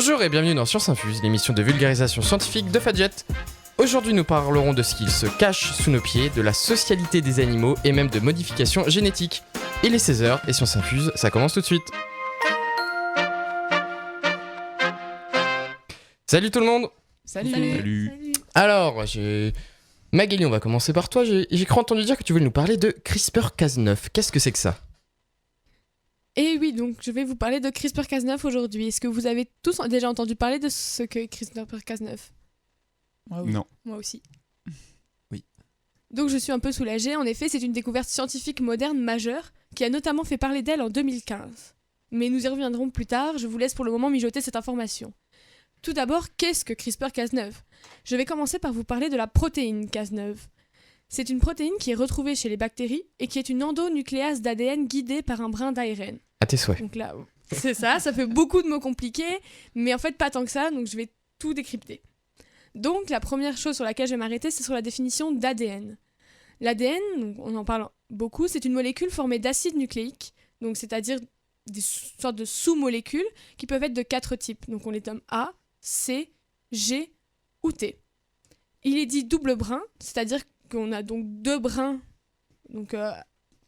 Bonjour et bienvenue dans Science Infuse, l'émission de vulgarisation scientifique de Fadjet. Aujourd'hui nous parlerons de ce qu'il se cache sous nos pieds, de la socialité des animaux et même de modification génétique. Il est 16h et Science Infuse, ça commence tout de suite. Salut tout le monde. Salut. Alors, Magali, on va commencer par toi. J'ai cru entendre dire que tu voulais nous parler de CRISPR-Cas9. Qu'est-ce que c'est que ça ? Et oui, donc je vais vous parler de CRISPR-Cas9 aujourd'hui. Est-ce que vous avez tous déjà entendu parler de ce qu'est CRISPR-Cas9 ? Non. Moi aussi. Oui. Donc je suis un peu soulagée. En effet, c'est une découverte scientifique moderne majeure qui a notamment fait parler d'elle en 2015. Mais nous y reviendrons plus tard. Je vous laisse pour le moment mijoter cette information. Tout d'abord, qu'est-ce que CRISPR-Cas9 ? Je vais commencer par vous parler de la protéine Cas9. C'est une protéine qui est retrouvée chez les bactéries et qui est une endonucléase d'ADN guidée par un brin d'ARN. À tes souhaits. Donc là, c'est ça fait beaucoup de mots compliqués, mais en fait pas tant que ça, donc je vais tout décrypter. Donc la première chose sur laquelle je vais m'arrêter, c'est sur la définition d'ADN. L'ADN, on en parle beaucoup, c'est une molécule formée d'acides nucléiques, donc c'est-à-dire des sortes de sous-molécules qui peuvent être de 4 types. Donc on les nomme A, C, G ou T. Il est dit double brin, c'est-à-dire qu'on a donc 2 brins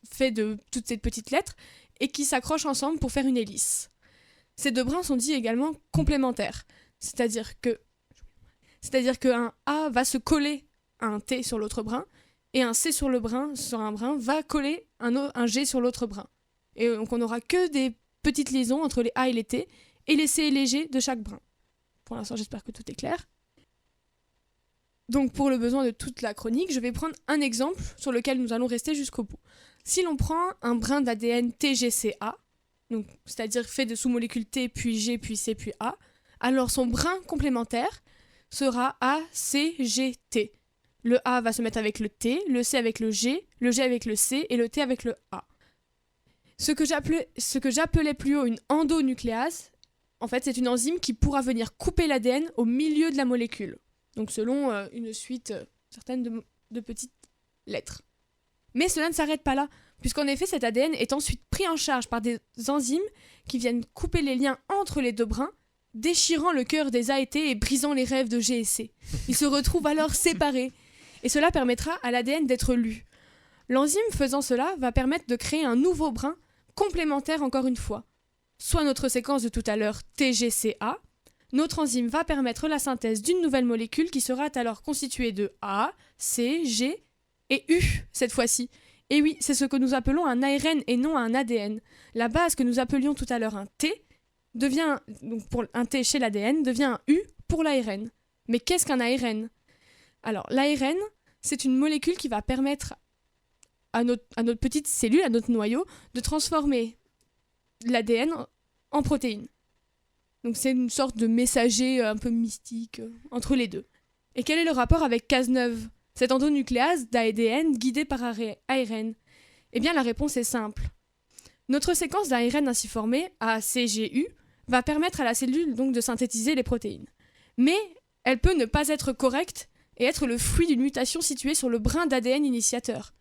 faits de toutes ces petites lettres et qui s'accrochent ensemble pour faire une hélice. Ces 2 brins sont dits également complémentaires, c'est-à-dire qu'un A va se coller à un T sur l'autre brin et un C sur un brin va coller un G sur l'autre brin. Et donc on n'aura que des petites liaisons entre les A et les T et les C et les G de chaque brin. Pour l'instant, j'espère que tout est clair. Donc pour le besoin de toute la chronique, je vais prendre un exemple sur lequel nous allons rester jusqu'au bout. Si l'on prend un brin d'ADN TGCA, donc, c'est-à-dire fait de sous-molécules T, puis G, puis C, puis A, alors son brin complémentaire sera ACGT. Le A va se mettre avec le T, le C avec le G avec le C et le T avec le A. Ce que j'appelais plus haut une endonucléase, en fait, c'est une enzyme qui pourra venir couper l'ADN au milieu de la molécule. Donc selon une suite certaine de petites lettres. Mais cela ne s'arrête pas là, puisqu'en effet cet ADN est ensuite pris en charge par des enzymes qui viennent couper les liens entre les 2 brins, déchirant le cœur des A et T et brisant les rêves de G et C. Ils se retrouvent alors séparés, et cela permettra à l'ADN d'être lu. L'enzyme faisant cela va permettre de créer un nouveau brin, complémentaire encore une fois. Soit notre séquence de tout à l'heure TGCA, notre enzyme va permettre la synthèse d'une nouvelle molécule qui sera alors constituée de A, C, G et U cette fois-ci. Et oui, c'est ce que nous appelons un ARN et non un ADN. La base que nous appelions tout à l'heure un T devient, donc pour un T chez l'ADN, devient un U pour l'ARN. Mais qu'est-ce qu'un ARN ? Alors, l'ARN, c'est une molécule qui va permettre à notre petite cellule, à notre noyau, de transformer l'ADN en protéines. Donc c'est une sorte de messager un peu mystique entre les deux. Et quel est le rapport avec Cas9, cette endonucléase d'ADN guidée par ARN ? Eh bien la réponse est simple. Notre séquence d'ARN ainsi formée, ACGU, va permettre à la cellule donc de synthétiser les protéines. Mais elle peut ne pas être correcte et être le fruit d'une mutation située sur le brin d'ADN initiateur.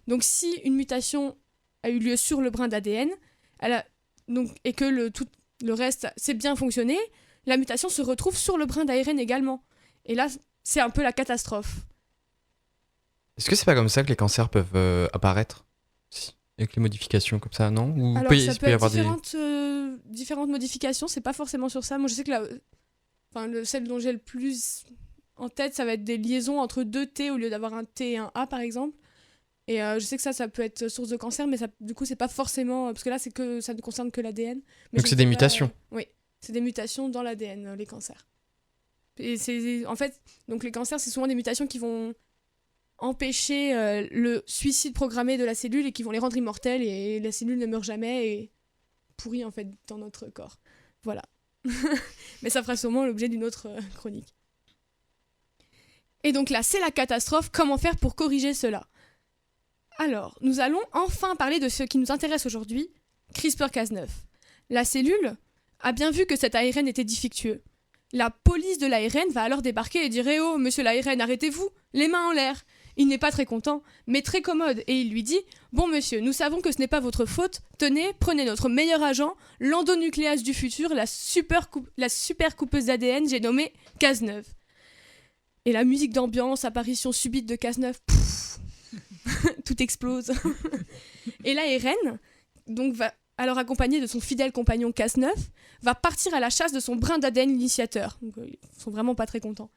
Donc si une mutation a eu lieu sur le brin d'ADN, et que le reste s'est bien fonctionné, la mutation se retrouve sur le brin d'ARN également. Et là, c'est un peu la catastrophe. Est-ce que c'est pas comme ça que les cancers peuvent apparaître ? Si. Avec les modifications comme ça, non ? Ou Alors, ça peut y être avoir différentes modifications, c'est pas forcément sur ça. Moi, je sais que celle dont j'ai le plus en tête, ça va être des liaisons entre 2 T au lieu d'avoir un T et un A, par exemple. Et je sais que ça peut être source de cancer, mais du coup, c'est pas forcément... Parce que là, ça ne concerne que l'ADN. Donc c'est des mutations. Oui, c'est des mutations dans l'ADN, les cancers. Et en fait, donc les cancers, c'est souvent des mutations qui vont empêcher le suicide programmé de la cellule et qui vont les rendre immortelles et la cellule ne meurt jamais et pourrit en fait dans notre corps. Voilà. Mais ça fera sûrement l'objet d'une autre chronique. Et donc là, c'est la catastrophe. Comment faire pour corriger cela ? Alors, nous allons enfin parler de ce qui nous intéresse aujourd'hui, CRISPR-Cas9. La cellule a bien vu que cet ARN était défectueux. La police de l'ARN va alors débarquer et dire « Eh oh, monsieur l'ARN, arrêtez-vous, les mains en l'air !» Il n'est pas très content, mais très commode, et il lui dit « Bon monsieur, nous savons que ce n'est pas votre faute, tenez, prenez notre meilleur agent, l'endonucléase du futur, la super coupeuse d'ADN, j'ai nommé Cazeneuve. » Et la musique d'ambiance, apparition subite de Cazeneuve, tout explose. Et là, Eren, donc alors accompagné de son fidèle compagnon Cazeneuve, va partir à la chasse de son brin d'ADN initiateur. Donc, ils sont vraiment pas très contents.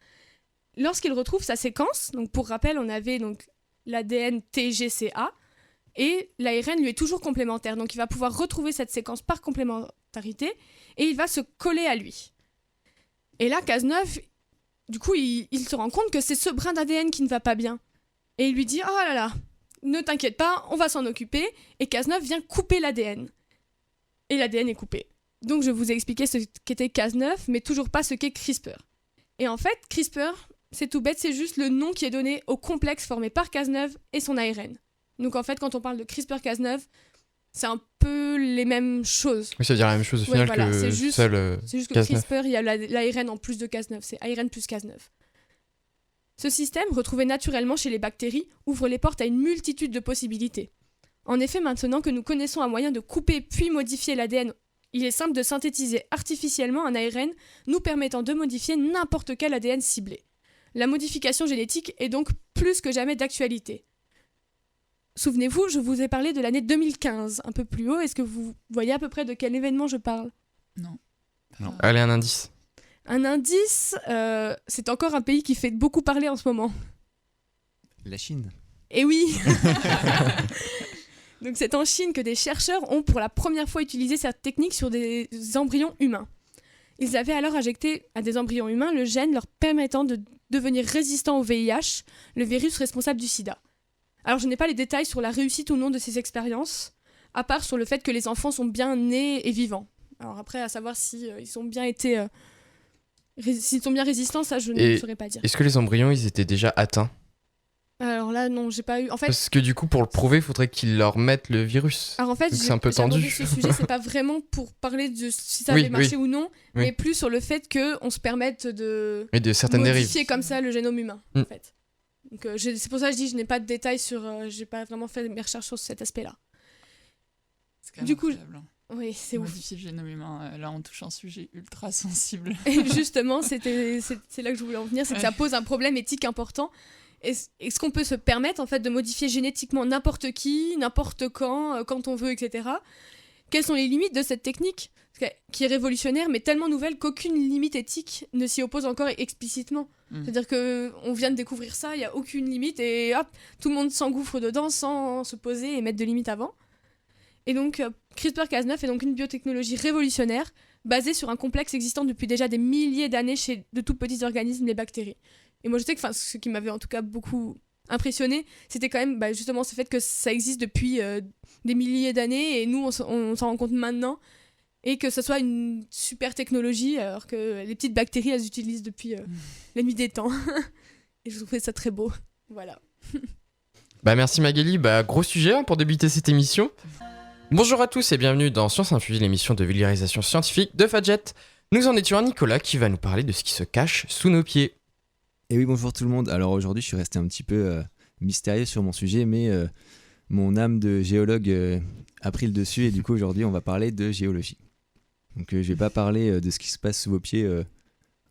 Lorsqu'il retrouve sa séquence, donc pour rappel, on avait donc l'ADN TGCA, et l'ARN lui est toujours complémentaire. Donc il va pouvoir retrouver cette séquence par complémentarité, et il va se coller à lui. Et là, Cazeneuve, du coup, il se rend compte que c'est ce brin d'ADN qui ne va pas bien. Et il lui dit « Oh là là, ne t'inquiète pas, on va s'en occuper. » Et Cazeneuve vient couper l'ADN. Et l'ADN est coupé. Donc je vous ai expliqué ce qu'était Cazeneuve, mais toujours pas ce qu'est CRISPR. Et en fait, CRISPR, c'est tout bête, c'est juste le nom qui est donné au complexe formé par Cazeneuve et son ARN. Donc en fait, quand on parle de CRISPR-Cas9, c'est un peu les mêmes choses. Oui, ça veut dire la même chose au final voilà, que c'est juste que Cas9. CRISPR, il y a l'ARN en plus de Cas9, c'est ARN plus Cas9. Ce système, retrouvé naturellement chez les bactéries, ouvre les portes à une multitude de possibilités. En effet, maintenant que nous connaissons un moyen de couper puis modifier l'ADN, il est simple de synthétiser artificiellement un ARN nous permettant de modifier n'importe quel ADN ciblé. La modification génétique est donc plus que jamais d'actualité. Souvenez-vous, je vous ai parlé de l'année 2015, un peu plus haut. Est-ce que vous voyez à peu près de quel événement je parle ? Non. Allez, un indice. Un indice, c'est encore un pays qui fait beaucoup parler en ce moment. La Chine. Eh oui. Donc c'est en Chine que des chercheurs ont pour la première fois utilisé cette technique sur des embryons humains. Ils avaient alors injecté à des embryons humains le gène leur permettant de devenir résistants au VIH, le virus responsable du sida. Alors je n'ai pas les détails sur la réussite ou non de ces expériences, à part sur le fait que les enfants sont bien nés et vivants. Alors après, à savoir si ils ont bien été... s'ils sont bien résistants, ça je ne saurais pas dire. Est-ce que les embryons, ils étaient déjà atteints ? Alors là, non, j'ai pas eu... En fait, Parce que du coup, pour le prouver, il faudrait qu'ils leur mettent le virus. alors en fait, Donc c'est un peu j'ai abordé tendu. ce sujet, c'est pas vraiment pour parler de si ça avait marché ou non, Oui. mais plus sur le fait qu'on se permette de Et de certaines dérives. modifier comme ça le génome humain, Mm. en fait. Donc c'est pour ça que je dis je n'ai pas de détails sur... j'ai pas vraiment fait mes recherches sur cet aspect-là. C'est quand même Du coup, incroyable, hein. Oui, c'est ouf. Modifier le génome humain, là on touche un sujet ultra sensible. Et justement, c'est là que je voulais en venir, c'est que ça pose un problème éthique important. Est-ce qu'on peut se permettre en fait de modifier génétiquement n'importe qui, n'importe quand on veut, etc. Quelles sont les limites de cette technique qui est révolutionnaire mais tellement nouvelle qu'aucune limite éthique ne s'y oppose encore explicitement. C'est-à-dire qu'on vient de découvrir ça, il n'y a aucune limite et hop, tout le monde s'engouffre dedans sans se poser et mettre de limites avant. Et donc CRISPR-Cas9 est donc une biotechnologie révolutionnaire basée sur un complexe existant depuis déjà des milliers d'années chez de tout petits organismes, les bactéries. Et moi je sais que ce qui m'avait en tout cas beaucoup impressionné, c'était quand même justement ce fait que ça existe depuis des milliers d'années et nous on s'en rend compte maintenant et que ce soit une super technologie alors que les petites bactéries elles utilisent depuis la nuit des temps. Et je trouvais ça très beau. Voilà. Merci Magali, gros sujet pour débuter cette émission. Bonjour à tous et bienvenue dans Science Infuse, l'émission de vulgarisation scientifique de Fadjet. Nous en étions à Nicolas qui va nous parler de ce qui se cache sous nos pieds. Et oui, bonjour tout le monde. Alors aujourd'hui, je suis resté un petit peu mystérieux sur mon sujet, mais mon âme de géologue a pris le dessus et du coup aujourd'hui, on va parler de géologie. Donc je vais pas parler de ce qui se passe sous vos pieds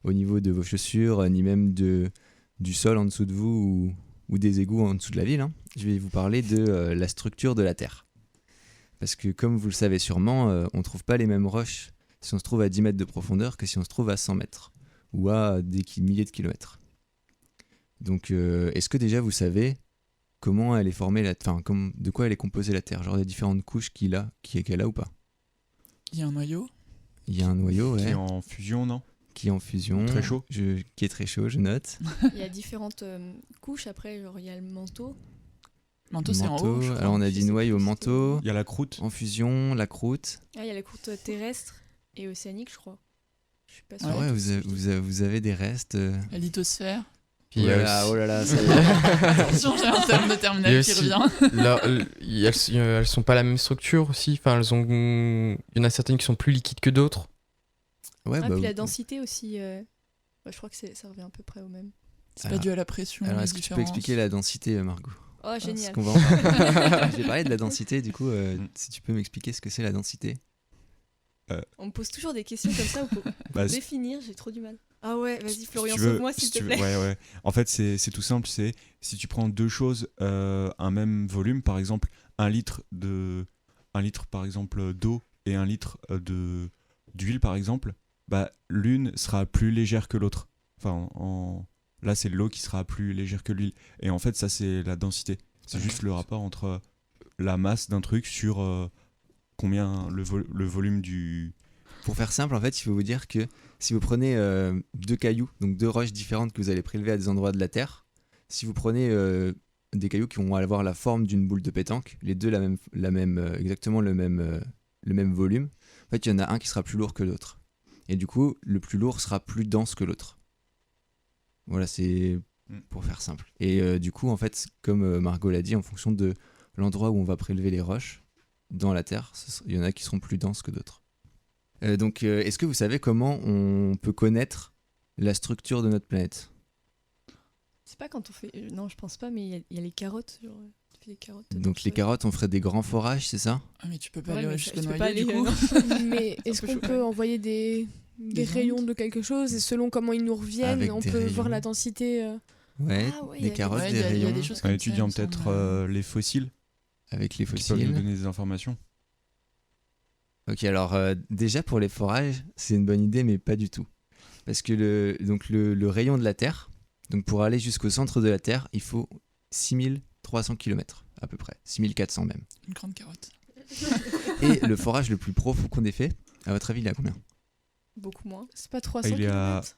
au niveau de vos chaussures, ni même du sol en dessous de vous ou des égouts en dessous de la ville. Hein. Je vais vous parler de la structure de la Terre. Parce que comme vous le savez sûrement, on ne trouve pas les mêmes roches si on se trouve à 10 mètres de profondeur que si on se trouve à 100 mètres ou à des milliers de kilomètres. Donc est-ce que déjà vous savez comment elle est formée, de quoi elle est composée la Terre, genre des différentes couches qu'elle a ou pas? Il y a un noyau. Il y a un noyau, ouais. Qui est en fusion, non? Qui est en fusion. Très chaud. Qui est très chaud, je note. Il y a différentes couches, après genre, il y a le manteau. Manteau, c'est en haut. Je crois. Alors on a Je dit sais noyau, plus, manteau, Il y a la croûte. en fusion, la croûte. Ah, il y a la croûte terrestre et océanique, je crois. Je suis pas sûre. Ah ouais, vous avez des restes. La lithosphère. Puis, oh là là, ça y est. Attention, j'ai un terme de terminale Et qui aussi- revient. elles sont pas la même structure aussi. Enfin, il y en a certaines qui sont plus liquides que d'autres. Ouais, Ah, bah, puis la densité aussi. Je crois que ça revient à peu près au même. C'est pas dû à la pression. Alors, les est-ce que tu peux différences. expliquer la densité, Margot? Oh, Parce génial. qu'on va en parler. J'ai parlé de la densité, du coup, si tu peux m'expliquer ce que c'est la densité. On me pose toujours des questions comme ça pour Bah, définir, j'ai trop du mal. Ah ouais, vas-y Florian, tu veux- sauve-moi s'il si te tu veux- plaît. Ouais. En fait, c'est tout simple. C'est si tu prends deux choses, un même volume, par exemple, un litre par exemple d'eau et un litre d'huile, par exemple, bah l'une sera plus légère que l'autre. Enfin, là, c'est l'eau qui sera plus légère que l'huile. Et en fait, ça, c'est la densité. C'est juste le rapport entre la masse d'un truc sur combien le volume du. Pour faire simple, en fait, il faut vous dire que si vous prenez deux cailloux, donc deux roches différentes que vous allez prélever à des endroits de la Terre, si vous prenez des cailloux qui vont avoir la forme d'une boule de pétanque, les deux exactement le même volume, en fait, il y en a un qui sera plus lourd que l'autre. Et du coup, le plus lourd sera plus dense que l'autre. Voilà, c'est pour faire simple. Et du coup, en fait, comme Margot l'a dit, en fonction de l'endroit où on va prélever les roches dans la Terre, il y en a qui seront plus denses que d'autres. Donc, est-ce que vous savez comment on peut connaître la structure de notre planète? C'est pas quand on fait. Non, je pense pas, mais il y a les carottes. Genre, tu fais les carottes. dans Donc le les sol. carottes, on ferait des grands forages, c'est ça? Ah, mais tu peux pas Ouais, aller mais jusqu'au je peux noyer, pas aller, du coup. non. Mais est-ce peu qu'on chaud, peut envoyer des Des rayons ondes de quelque chose et selon comment ils nous reviennent, Avec on des peut voir rayons. la densité Ouais, Ah ouais, il y des a des- carottes, Ouais, des il y a rayons, des choses En comme ça, étudiant il me peut-être semble. les fossiles avec les qui peuvent nous fossiles. donner des informations. Ok, alors déjà pour les forages, c'est une bonne idée, mais pas du tout. Parce que le rayon de la Terre, donc pour aller jusqu'au centre de la Terre, il faut 6300 km à peu près, 6400 même. Une grande carotte. Et le forage le plus profond qu'on ait fait, à votre avis, il est à combien? Beaucoup moins. C'est pas 300 il est à- km.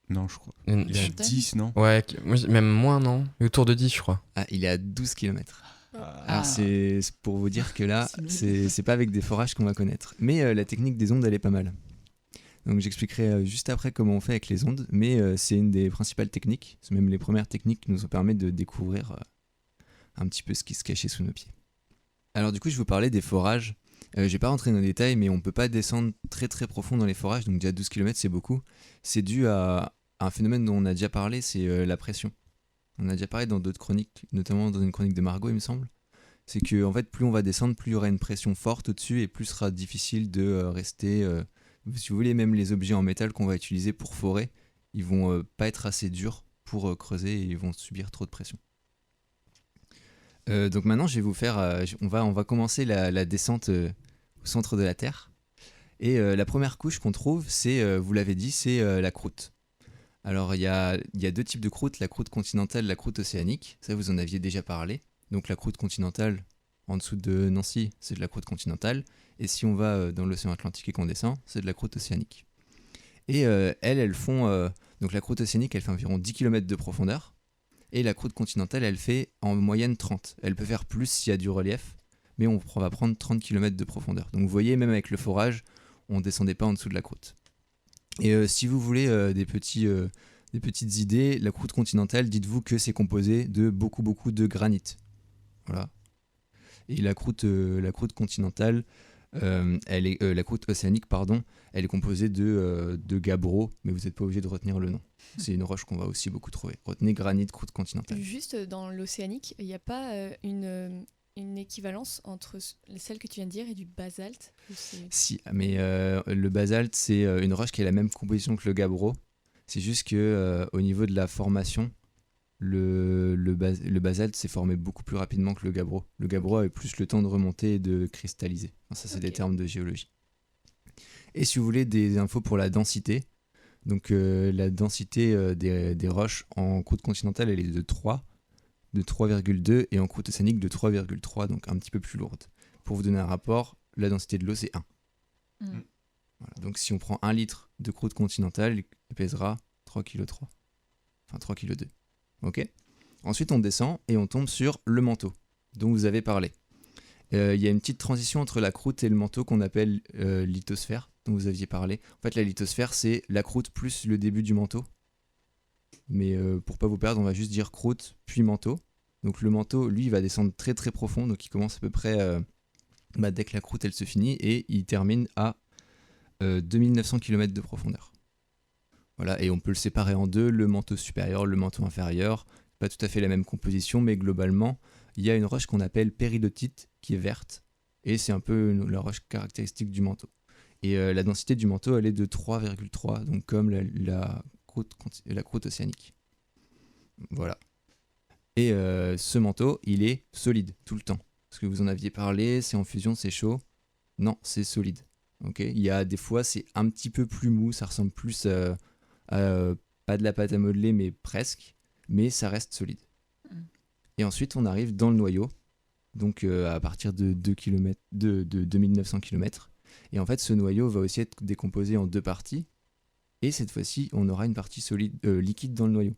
Non, je crois. Une- Il est à Centaine 10, non? Ouais, même moins, non? Autour de 10, je crois. Ah, il est à 12 km. Ah. Alors c'est pour vous dire que là, C'est nul. c'est pas avec des forages qu'on va connaître. Mais la technique des ondes, elle est pas mal. Donc j'expliquerai juste après comment on fait avec les ondes, mais c'est une des principales techniques, c'est même les premières techniques qui nous ont permis de découvrir un petit peu ce qui se cachait sous nos pieds. Alors du coup, je vous parlais des forages. Je vais pas rentrer dans les détails, mais on peut pas descendre très très profond dans les forages, donc déjà 12 km c'est beaucoup. C'est dû à un phénomène dont on a déjà parlé, c'est la pression. On a déjà parlé dans d'autres chroniques, notamment dans une chronique de Margot, il me semble. C'est que en fait, plus on va descendre, plus il y aura une pression forte au-dessus et plus ce sera difficile de rester. Si vous voulez, même les objets en métal qu'on va utiliser pour forer, ils vont pas être assez durs pour creuser et ils vont subir trop de pression. Donc maintenant, je vais vous faire. On va commencer la descente au centre de la Terre. Et la première couche qu'on trouve, c'est, vous l'avez dit, c'est la croûte. Alors il y a deux types de croûte, la croûte continentale, la croûte océanique. Ça, vous en aviez déjà parlé. Donc la croûte continentale, en dessous de Nancy, c'est de la croûte continentale. Et si on va dans l'océan Atlantique et qu'on descend, c'est de la croûte océanique. Et elles font... donc la croûte océanique, elle fait environ 10 km de profondeur. Et la croûte continentale, elle fait en moyenne 30. Elle peut faire plus s'il y a du relief, mais on va prendre 30 km de profondeur. Donc vous voyez, même avec le forage, on ne descendait pas en dessous de la croûte. Et si vous voulez des petites idées, la croûte continentale, dites-vous que c'est composé de beaucoup de granit. Voilà. Et la croûte continentale, la croûte océanique, pardon, elle est composée de gabbro, mais vous n'êtes pas obligé de retenir le nom. C'est une roche qu'on va aussi beaucoup trouver. Retenez granit, croûte continentale. Juste dans l'océanique, il n'y a pas une équivalence entre celle que tu viens de dire et du basalte ou c'est- Si, mais le basalte, c'est une roche qui a la même composition que le gabbro. C'est juste que au niveau de la formation, le basalte s'est formé beaucoup plus rapidement que le gabbro. Le gabbro avait plus le temps de remonter et de cristalliser. Enfin, ça, c'est des Ok. termes de géologie. Et si vous voulez des infos pour la densité, donc la densité des roches en croûte continentale, elle est de 3,2 et en croûte océanique de 3,3, donc un petit peu plus lourde. Pour vous donner un rapport, la densité de l'eau, c'est 1. Mm. Voilà, donc si on prend 1 litre de croûte continentale, il pèsera 3,3 kg. Enfin 3,2 kg. Ok. Ensuite, on descend et on tombe sur le manteau, dont vous avez parlé. Il y a une petite transition entre la croûte et le manteau qu'on appelle lithosphère, dont vous aviez parlé. En fait, la lithosphère, c'est la croûte plus le début du manteau. Mais pour pas vous perdre, on va juste dire croûte puis manteau. Donc le manteau, lui, il va descendre très très profond, donc il commence à peu près dès que la croûte elle se finit et il termine à 2900 km de profondeur. Voilà, et on peut le séparer en deux, le manteau supérieur, le manteau inférieur. Pas tout à fait la même composition, mais globalement, il y a une roche qu'on appelle péridotite qui est verte, et c'est un peu la roche caractéristique du manteau. Et la densité du manteau, elle est de 3,3, donc comme la croûte océanique. Voilà. Et ce manteau, il est solide tout le temps. Parce que vous en aviez parlé, c'est en fusion, c'est chaud. Non, c'est solide. Okay, il y a des fois, c'est un petit peu plus mou, ça ressemble plus à pas de la pâte à modeler, mais presque. Mais ça reste solide. Et ensuite, on arrive dans le noyau, donc à partir de 2900 km. Et en fait, ce noyau va aussi être décomposé en deux parties. Et cette fois-ci, on aura une partie liquide dans le noyau.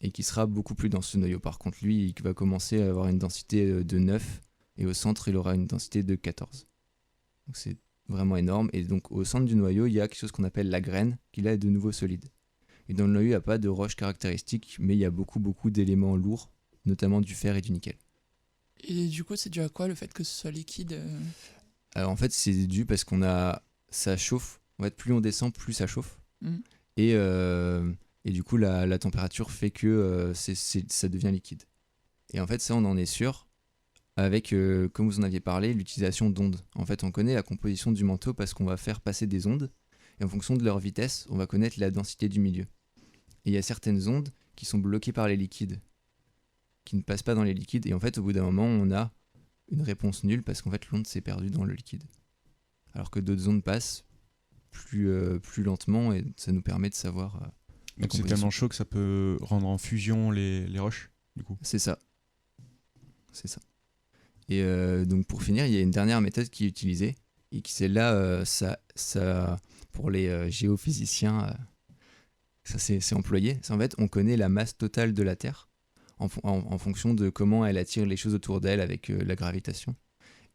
Et qui sera beaucoup plus dense. Ce noyau, par contre, lui, il va commencer à avoir une densité de 9. Et au centre, il aura une densité de 14. Donc c'est vraiment énorme. Et donc, au centre du noyau, il y a quelque chose qu'on appelle la graine, qui là est de nouveau solide. Et dans le noyau, il n'y a pas de roche caractéristique, mais il y a beaucoup d'éléments lourds, notamment du fer et du nickel. Et du coup, c'est dû à quoi le fait que ce soit liquide Alors en fait, c'est dû parce ça chauffe. En fait, plus on descend, plus ça chauffe. Et du coup, la température fait que ça devient liquide. Et en fait, ça, on en est sûr avec, comme vous en aviez parlé, l'utilisation d'ondes. En fait, on connaît la composition du manteau parce qu'on va faire passer des ondes. Et en fonction de leur vitesse, on va connaître la densité du milieu. Et il y a certaines ondes qui sont bloquées par les liquides, qui ne passent pas dans les liquides. Et en fait, au bout d'un moment, on a une réponse nulle parce qu'en fait, l'onde s'est perdue dans le liquide. Alors que d'autres ondes passent plus lentement et ça nous permet de savoir... Donc c'est tellement chaud que ça peut rendre en fusion les roches, du coup. C'est ça. Et donc pour finir, il y a une dernière méthode qui est utilisée et qui celle-là, ça pour les géophysiciens, ça c'est employé. C'est en fait, on connaît la masse totale de la Terre en fonction de comment elle attire les choses autour d'elle avec la gravitation.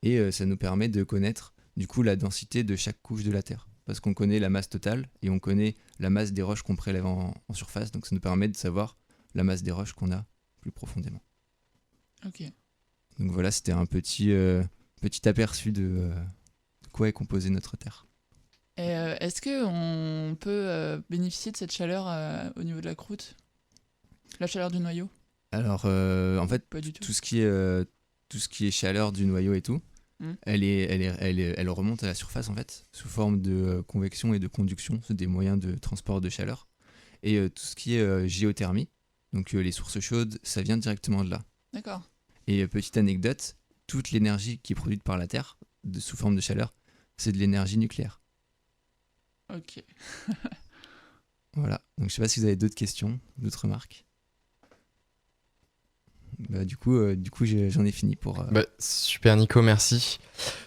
Et ça nous permet de connaître du coup la densité de chaque couche de la Terre. Parce qu'on connaît la masse totale et on connaît la masse des roches qu'on prélève en surface. Donc ça nous permet de savoir la masse des roches qu'on a plus profondément. Ok. Donc voilà, c'était un petit aperçu de quoi est composée notre Terre. Et est-ce qu'on peut bénéficier de cette chaleur au niveau de la croûte ? La chaleur du noyau ? Alors, en fait, Pas du tout. tout ce qui est chaleur du noyau et tout, elle remonte à la surface en fait, sous forme de convection et de conduction. C'est des moyens de transport de chaleur. Et tout ce qui est géothermie, donc les sources chaudes, ça vient directement de là. D'accord. Et petite anecdote, toute l'énergie qui est produite par la Terre, sous forme de chaleur, c'est de l'énergie nucléaire. Ok. Voilà. Donc je sais pas si vous avez d'autres questions, d'autres remarques. Du coup, j'en ai fini pour... Super Nico, merci.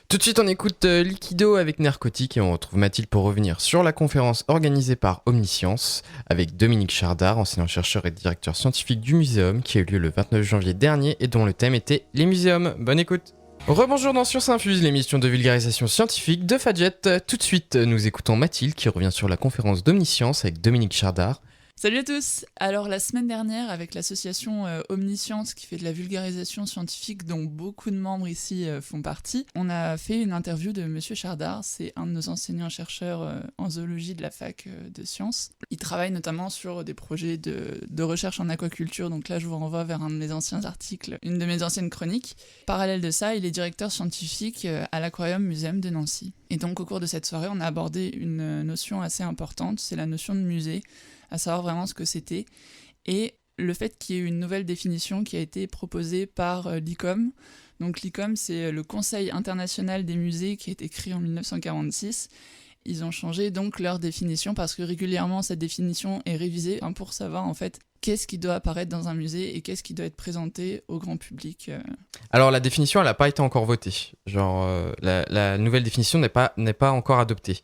Tout de suite, on écoute Liquido avec Narcotique et on retrouve Mathilde pour revenir sur la conférence organisée par Omniscience avec Dominique Chardard, enseignant-chercheur et directeur scientifique du Muséum, qui a eu lieu le 29 janvier dernier et dont le thème était les muséums. Bonne écoute. Rebonjour dans Science Infuse, l'émission de vulgarisation scientifique de Fadjet. Tout de suite, nous écoutons Mathilde qui revient sur la conférence d'Omniscience avec Dominique Chardard. Salut à tous. Alors la semaine dernière, avec l'association Omniscience qui fait de la vulgarisation scientifique dont beaucoup de membres ici font partie, on a fait une interview de Monsieur Chardard. C'est un de nos enseignants-chercheurs en zoologie de la fac de sciences. Il travaille notamment sur des projets de recherche en aquaculture, donc là je vous renvoie vers un de mes anciens articles, une de mes anciennes chroniques. Parallèle de ça, il est directeur scientifique à l'Aquarium Museum de Nancy. Et donc au cours de cette soirée, on a abordé une notion assez importante, c'est la notion de musée, à savoir vraiment ce que c'était, et le fait qu'il y ait une nouvelle définition qui a été proposée par l'ICOM. Donc l'ICOM, c'est le Conseil international des musées qui a été créé en 1946. Ils ont changé donc leur définition parce que régulièrement cette définition est révisée pour savoir en fait qu'est-ce qui doit apparaître dans un musée et qu'est-ce qui doit être présenté au grand public. Alors la définition, elle n'a pas été encore votée. La nouvelle définition n'est pas encore adoptée.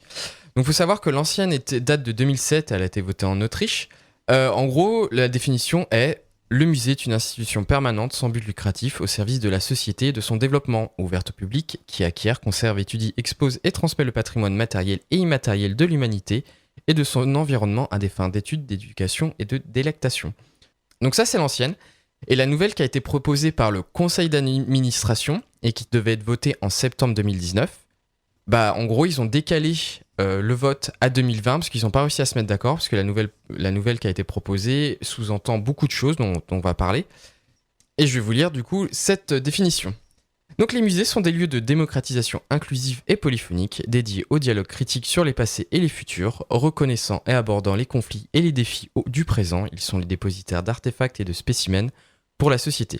Donc il faut savoir que l'ancienne date de 2007, elle a été votée en Autriche. En gros, la définition est « Le musée est une institution permanente sans but lucratif au service de la société et de son développement, ouverte au public, qui acquiert, conserve, étudie, expose et transmet le patrimoine matériel et immatériel de l'humanité et de son environnement à des fins d'études, d'éducation et de délectation. » Donc ça, c'est l'ancienne. Et la nouvelle qui a été proposée par le conseil d'administration et qui devait être votée en septembre 2019, en gros, ils ont décalé le vote à 2020 parce qu'ils n'ont pas réussi à se mettre d'accord, parce que la nouvelle qui a été proposée sous-entend beaucoup de choses dont on va parler. Et je vais vous lire du coup cette définition. Donc les musées sont des lieux de démocratisation inclusive et polyphonique, dédiés au dialogue critique sur les passés et les futurs, reconnaissant et abordant les conflits et les défis du présent. Ils sont les dépositaires d'artefacts et de spécimens pour la société.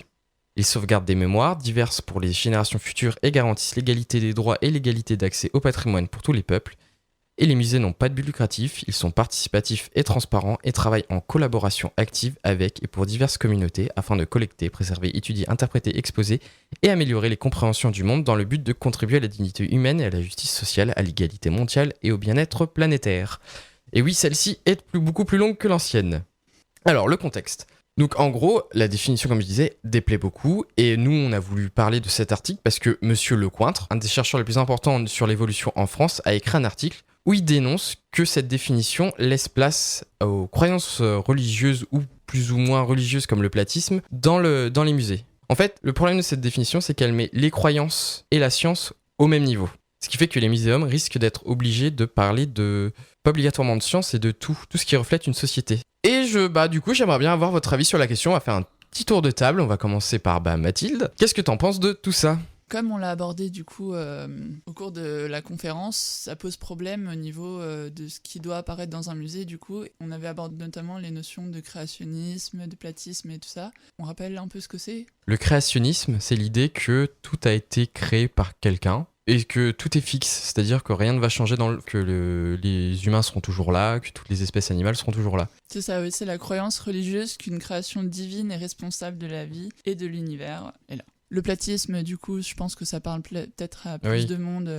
Ils sauvegardent des mémoires diverses pour les générations futures et garantissent l'égalité des droits et l'égalité d'accès au patrimoine pour tous les peuples. Et les musées n'ont pas de but lucratif, ils sont participatifs et transparents et travaillent en collaboration active avec et pour diverses communautés afin de collecter, préserver, étudier, interpréter, exposer et améliorer les compréhensions du monde dans le but de contribuer à la dignité humaine et à la justice sociale, à l'égalité mondiale et au bien-être planétaire. Et oui, celle-ci est beaucoup plus longue que l'ancienne. Alors, le contexte. Donc en gros, la définition, comme je disais, déplaît beaucoup, et nous on a voulu parler de cet article parce que Monsieur Lecointre, un des chercheurs les plus importants sur l'évolution en France, a écrit un article où il dénonce que cette définition laisse place aux croyances religieuses ou plus ou moins religieuses comme le platisme dans les musées. En fait, le problème de cette définition, c'est qu'elle met les croyances et la science au même niveau. Ce qui fait que les muséums risquent d'être obligés de parler pas obligatoirement de science et de tout ce qui reflète une société. Et du coup, j'aimerais bien avoir votre avis sur la question. On va faire un petit tour de table. On va commencer par Mathilde. Qu'est-ce que t'en penses de tout ça ? Comme on l'a abordé du coup au cours de la conférence, ça pose problème au niveau de ce qui doit apparaître dans un musée. Du coup, on avait abordé notamment les notions de créationnisme, de platisme et tout ça. On rappelle un peu ce que c'est ? Le créationnisme, c'est l'idée que tout a été créé par quelqu'un et que tout est fixe, c'est-à-dire que rien ne va changer, les humains seront toujours là, que toutes les espèces animales seront toujours là. C'est ça, oui, c'est la croyance religieuse qu'une création divine est responsable de la vie et de l'univers. Et là. Le platisme, du coup, je pense que ça parle peut-être à plus de monde.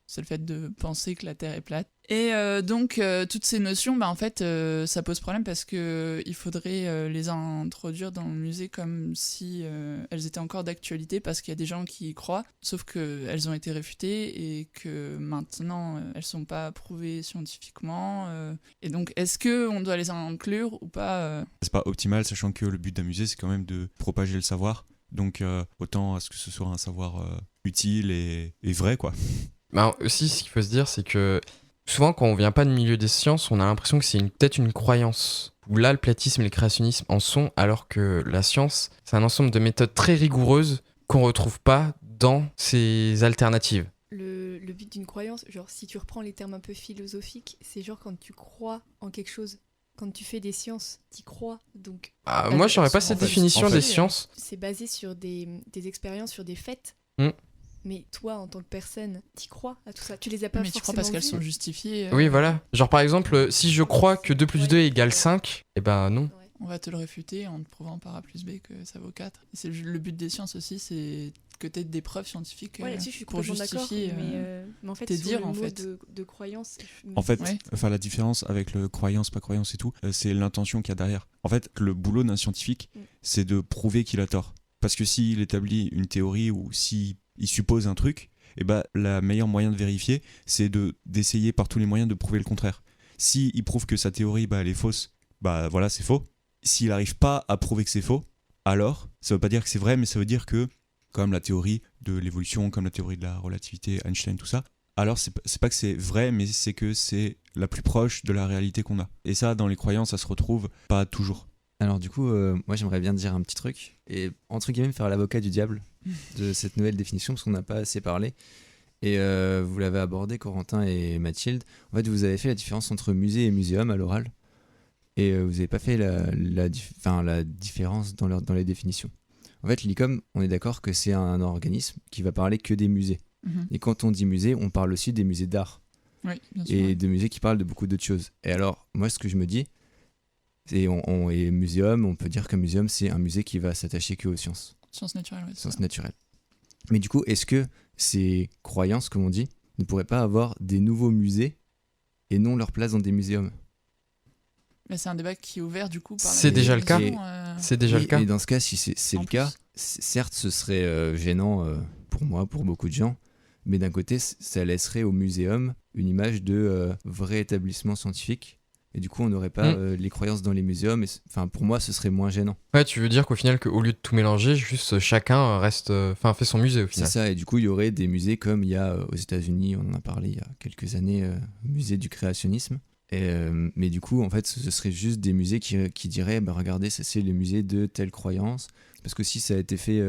C'est le fait de penser que la Terre est plate. Et donc, toutes ces notions, en fait, ça pose problème parce qu'il faudrait les introduire dans le musée comme si elles étaient encore d'actualité parce qu'il y a des gens qui y croient, sauf qu'elles ont été réfutées et que maintenant, elles ne sont pas prouvées scientifiquement. Et donc, est-ce qu'on doit les inclure ou pas C'est pas optimal, sachant que le but d'un musée, c'est quand même de propager le savoir. Donc, autant à ce que ce soit un savoir utile et vrai, quoi. Aussi, ce qu'il faut se dire, c'est que souvent, quand on vient pas du milieu des sciences, on a l'impression que c'est peut-être une croyance. Où là, le platisme et le créationnisme en sont, alors que la science, c'est un ensemble de méthodes très rigoureuses qu'on retrouve pas dans ces alternatives. Le but d'une croyance, genre si tu reprends les termes un peu philosophiques, c'est genre quand tu crois en quelque chose. Quand tu fais des sciences, t'y crois. Donc, moi, j'aurais pas cette définition des sciences. C'est basé sur des expériences, sur des faits. Mais toi, en tant que personne, t'y crois à tout ça. Tu les as pas forcément tu crois parce qu'elles vues. sont justifiées. Oui, voilà. Genre, par exemple, si je crois que 2 plus 2 égale 5, non. Ouais. On va te le réfuter en te prouvant par A plus B que ça vaut 4. Et c'est le but des sciences aussi, c'est que tu aies des preuves scientifiques là-dessus, je suis pour complètement justifier d'accord. Mais en fait, tes sur dires, le en mot fait. de croyance... En fait, la différence avec le croyance, pas croyance et tout, c'est l'intention qu'il y a derrière. En fait, le boulot d'un scientifique, c'est de prouver qu'il a tort. Parce que s'il établit une théorie ou s'il suppose un truc, la meilleure moyen de vérifier, c'est d'essayer par tous les moyens de prouver le contraire. S'il prouve que sa théorie, elle est fausse, voilà, c'est faux. S'il n'arrive pas à prouver que c'est faux, alors, ça veut pas dire que c'est vrai, mais ça veut dire que, comme la théorie de l'évolution, comme la théorie de la relativité, Einstein, tout ça, alors c'est pas que c'est vrai, mais c'est que c'est la plus proche de la réalité qu'on a. Et ça, dans les croyances, ça se retrouve pas toujours. Alors du coup, moi j'aimerais bien dire un petit truc, et entre guillemets faire l'avocat du diable de cette nouvelle définition, parce qu'on n'a pas assez parlé. Et vous l'avez abordé, Corentin et Mathilde. En fait, vous avez fait la différence entre musée et muséum à l'oral, et vous n'avez pas fait la différence dans les définitions. En fait, l'ICOM, on est d'accord que c'est un organisme qui va parler que des musées. Et quand on dit musée, on parle aussi des musées d'art. Oui, bien sûr. Et de musées qui parlent de beaucoup d'autres choses. Et alors, moi, ce que je me dis, c'est et muséum, on peut dire qu'un muséum, c'est un musée qui va s'attacher que aux sciences. Sciences naturelles, oui. Sciences naturelles. Mais du coup, est-ce que ces croyances, comme on dit, ne pourraient pas avoir des nouveaux musées et non leur place dans des muséums ? Mais c'est un débat qui est ouvert du coup par C'est déjà le cas. C'est déjà le cas. Et dans ce cas, si c'est le cas, certes, ce serait gênant pour moi, pour beaucoup de gens, mais d'un côté, ça laisserait au muséum une image de vrai établissement scientifique Et du coup, on n'aurait pas Mm. les croyances dans les muséums. Enfin, pour moi, ce serait moins gênant. Ouais, tu veux dire qu'au final, qu'au lieu de tout mélanger, juste chacun reste, fait son musée au C'est final. ça. Et du coup, il y aurait des musées comme il y a aux États-Unis, on en a parlé il y a quelques années, musée du créationnisme. Mais du coup, en fait, ce serait juste des musées qui diraient, bah, regardez, ça c'est le musée de telle croyance. Parce que si ça a été fait,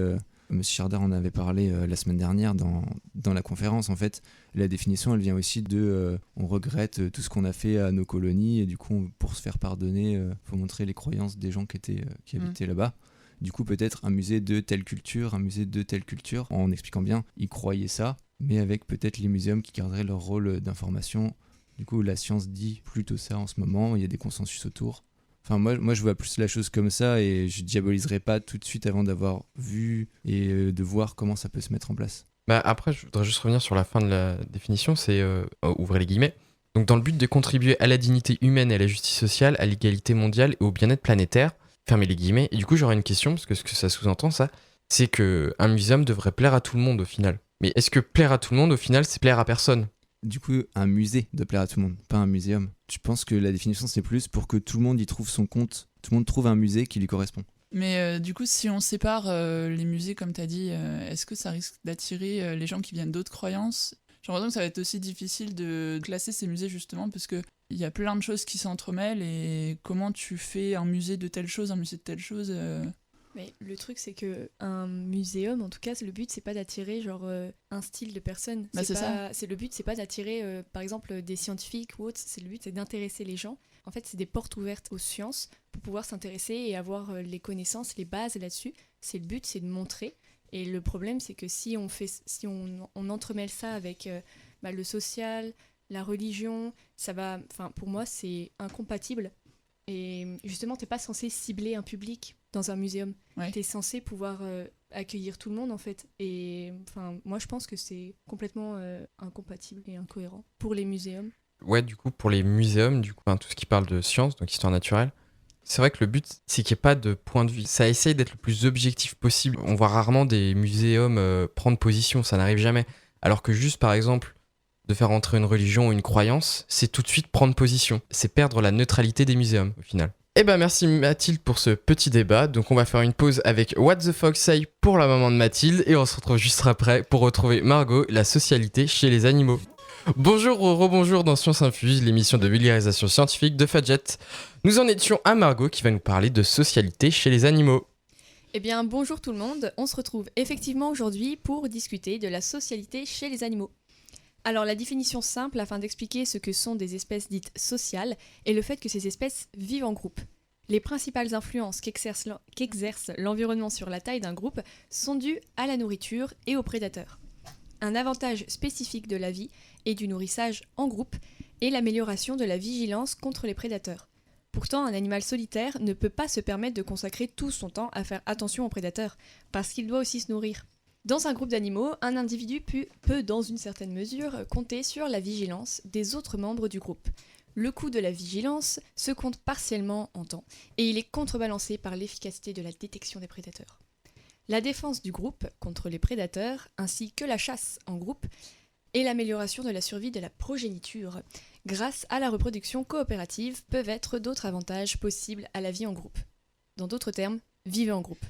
Monsieur Chardard en avait parlé la semaine dernière dans la conférence, en fait, la définition, elle vient aussi de on regrette tout ce qu'on a fait à nos colonies, et du coup, pour se faire pardonner, faut montrer les croyances des gens qui habitaient là-bas. Du coup, peut-être un musée de telle culture, un musée de telle culture, en expliquant bien, ils croyaient ça, mais avec peut-être les muséums qui garderaient leur rôle d'information. Du coup, la science dit plutôt ça en ce moment, il y a des consensus autour. Enfin, moi, je vois plus la chose comme ça et je diaboliserai pas tout de suite avant d'avoir vu et de voir comment ça peut se mettre en place. Bah après, je voudrais juste revenir sur la fin de la définition, c'est ouvrez les guillemets. Donc dans le but de contribuer à la dignité humaine et à la justice sociale, à l'égalité mondiale et au bien-être planétaire, fermez les guillemets. Et du coup, j'aurais une question, parce que ce que ça sous-entend, ça, c'est que un muséum devrait plaire à tout le monde au final. Mais est-ce que plaire à tout le monde, au final, c'est plaire à personne? Du coup, un musée doit plaire à tout le monde, pas un muséum. Je pense que la définition, c'est plus pour que tout le monde y trouve son compte, tout le monde trouve un musée qui lui correspond. Mais du coup, si on sépare les musées, comme tu as dit, est-ce que ça risque d'attirer les gens qui viennent d'autres croyances? J'ai l'impression que ça va être aussi difficile de classer ces musées, justement, parce qu'il y a plein de choses qui s'entremêlent, et comment tu fais un musée de telle chose, un musée de telle chose Mais le truc, c'est que un muséum, en tout cas, le but, c'est pas d'attirer genre un style de personne. Bah, c'est pas, c'est le but, c'est pas d'attirer, par exemple, des scientifiques ou autres. C'est le but, c'est d'intéresser les gens. En fait, c'est des portes ouvertes aux sciences pour pouvoir s'intéresser et avoir les connaissances, les bases là-dessus. C'est le but, c'est de montrer. Et le problème, c'est que si on entremêle ça avec le social, la religion, ça va. Enfin, pour moi, c'est incompatible. Et justement, t'es pas censé cibler un public dans un muséum. Ouais. T'es censé pouvoir accueillir tout le monde, en fait. Et enfin, moi, je pense que c'est complètement incompatible et incohérent pour les muséums. Ouais, du coup, pour les muséums, du coup, tout ce qui parle de science, donc histoire naturelle, c'est vrai que le but, c'est qu'il n'y ait pas de point de vue. Ça essaye d'être le plus objectif possible. On voit rarement des muséums prendre position, ça n'arrive jamais. Alors que juste, par exemple, de faire entrer une religion ou une croyance, c'est tout de suite prendre position. C'est perdre la neutralité des muséums, au final. Eh ben merci Mathilde pour ce petit débat. Donc on va faire une pause avec What the Fox Say pour la maman de Mathilde, et on se retrouve juste après pour retrouver Margot, la socialité chez les animaux. Bonjour ou rebonjour dans Science Infuse, l'émission de vulgarisation scientifique de Fadjet. Nous en étions à Margot qui va nous parler de socialité chez les animaux. Eh bien, bonjour tout le monde. On se retrouve effectivement aujourd'hui pour discuter de la socialité chez les animaux. Alors, la définition simple afin d'expliquer ce que sont des espèces dites sociales est le fait que ces espèces vivent en groupe. Les principales influences qu'exerce l'environnement sur la taille d'un groupe sont dues à la nourriture et aux prédateurs. Un avantage spécifique de la vie et du nourrissage en groupe est l'amélioration de la vigilance contre les prédateurs. Pourtant, un animal solitaire ne peut pas se permettre de consacrer tout son temps à faire attention aux prédateurs, parce qu'il doit aussi se nourrir. Dans un groupe d'animaux, un individu peut, dans une certaine mesure, compter sur la vigilance des autres membres du groupe. Le coût de la vigilance se compte partiellement en temps, et il est contrebalancé par l'efficacité de la détection des prédateurs. La défense du groupe contre les prédateurs, ainsi que la chasse en groupe, et l'amélioration de la survie de la progéniture, grâce à la reproduction coopérative, peuvent être d'autres avantages possibles à la vie en groupe. Dans d'autres termes, vivez en groupe.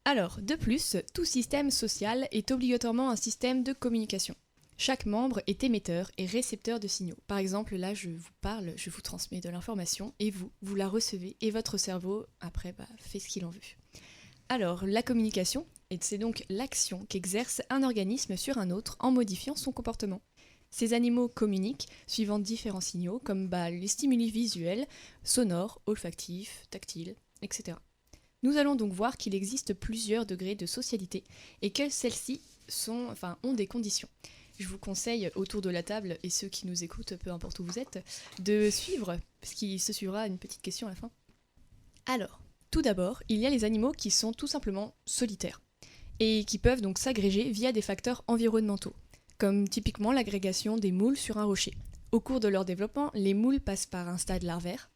Alors, de plus, tout système social est obligatoirement un système de communication. Chaque membre est émetteur et récepteur de signaux. Par exemple, là, je vous parle, je vous transmets de l'information, et vous la recevez, et votre cerveau, après, fait ce qu'il en veut. Alors, la communication, c'est donc l'action qu'exerce un organisme sur un autre en modifiant son comportement. Ces animaux communiquent suivant différents signaux comme les stimuli visuels, sonores, olfactifs, tactiles, etc. Nous allons donc voir qu'il existe plusieurs degrés de socialité et que celles-ci ont des conditions. Je vous conseille autour de la table, et ceux qui nous écoutent, peu importe où vous êtes, de suivre, parce qu'il se suivra une petite question à la fin. Alors, tout d'abord, il y a les animaux qui sont tout simplement solitaires et qui peuvent donc s'agréger via des facteurs environnementaux, comme typiquement l'agrégation des moules sur un rocher. Au cours de leur développement, les moules passent par un stade larvaire,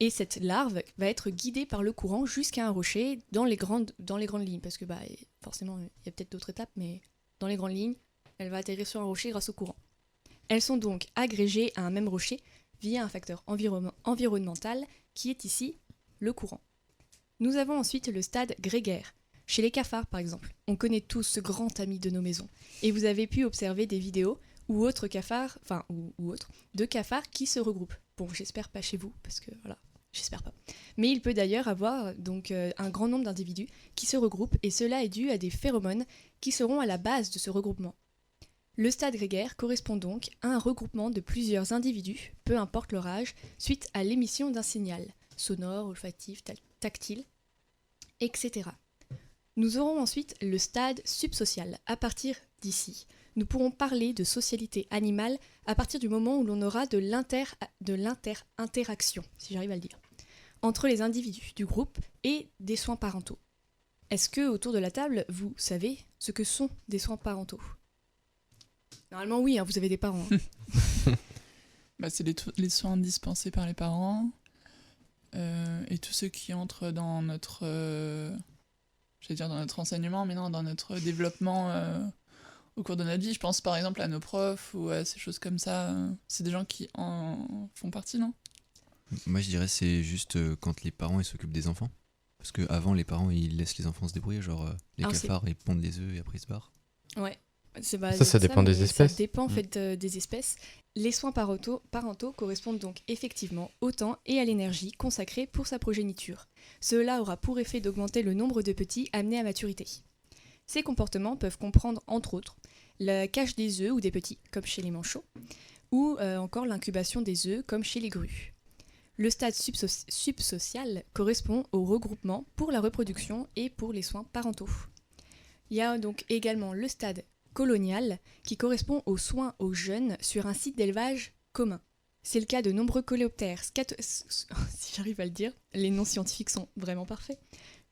et cette larve va être guidée par le courant jusqu'à un rocher dans les grandes lignes, parce que forcément il y a peut-être d'autres étapes, mais dans les grandes lignes, elle va atterrir sur un rocher grâce au courant. Elles sont donc agrégées à un même rocher via un facteur environnemental qui est ici le courant. Nous avons ensuite le stade grégaire. Chez les cafards par exemple, on connaît tous ce grand ami de nos maisons et vous avez pu observer des vidéos ou autres cafards, de cafards qui se regroupent. Bon, j'espère pas chez vous parce que voilà, j'espère pas. Mais il peut d'ailleurs avoir donc un grand nombre d'individus qui se regroupent et cela est dû à des phéromones qui seront à la base de ce regroupement. Le stade grégaire correspond donc à un regroupement de plusieurs individus, peu importe leur âge, suite à l'émission d'un signal sonore, olfactif, tactile, etc. Nous aurons ensuite le stade subsocial. À partir d'ici, nous pourrons parler de socialité animale à partir du moment où l'on aura de l'inter-interaction, si j'arrive à le dire, entre les individus du groupe et des soins parentaux. Est-ce que, autour de la table, vous savez ce que sont des soins parentaux ? Normalement, oui, hein, vous avez des parents. Hein. C'est les soins dispensés par les parents et tous ceux qui entrent dans notre, dans notre enseignement, mais non, dans notre développement au cours de notre vie. Je pense par exemple à nos profs ou à ces choses comme ça. C'est des gens qui en font partie, non ? Moi, je dirais c'est juste quand les parents ils s'occupent des enfants. Parce qu'avant, les parents ils laissent les enfants se débrouiller, genre les cafards ils pondent les œufs et après ils se barrent. Ouais. Ça dépend des espèces. Ça dépend en fait des espèces. Les soins parentaux correspondent donc effectivement au temps et à l'énergie consacrés pour sa progéniture. Cela aura pour effet d'augmenter le nombre de petits amenés à maturité. Ces comportements peuvent comprendre entre autres la cache des œufs ou des petits, comme chez les manchots, ou encore l'incubation des œufs, comme chez les grues. Le stade subsocial correspond au regroupement pour la reproduction et pour les soins parentaux. Il y a donc également le stade colonial qui correspond aux soins aux jeunes sur un site d'élevage commun. C'est le cas de nombreux coléoptères, si j'arrive à le dire, les noms scientifiques sont vraiment parfaits,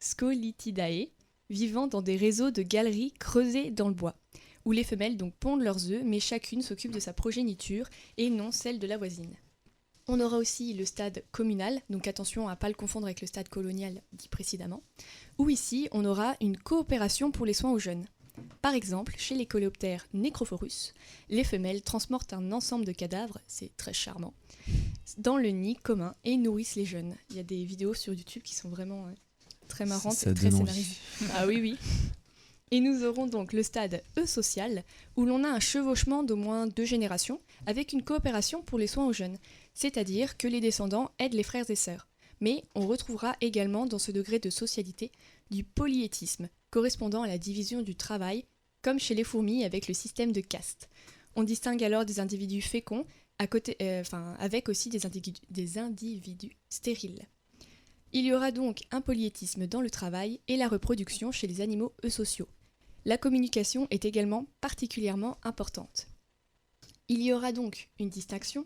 Scolitidae, vivant dans des réseaux de galeries creusées dans le bois, où les femelles donc pondent leurs œufs, mais chacune s'occupe de sa progéniture et non celle de la voisine. On aura aussi le stade communal, donc attention à ne pas le confondre avec le stade colonial dit précédemment, où ici on aura une coopération pour les soins aux jeunes. Par exemple, chez les coléoptères Necrophorus, les femelles transportent un ensemble de cadavres, c'est très charmant, dans le nid commun et nourrissent les jeunes. Il y a des vidéos sur YouTube qui sont vraiment très marrantes et très scénarisées. Ah oui, oui. Et nous aurons donc le stade eusocial, où l'on a un chevauchement d'au moins 2 générations, avec une coopération pour les soins aux jeunes, c'est-à-dire que les descendants aident les frères et sœurs. Mais on retrouvera également dans ce degré de socialité du polyétisme, correspondant à la division du travail, comme chez les fourmis avec le système de caste. On distingue alors des individus féconds, avec aussi des individus stériles. Il y aura donc un polyétisme dans le travail et la reproduction chez les animaux eusociaux. La communication est également particulièrement importante. Il y aura donc une distinction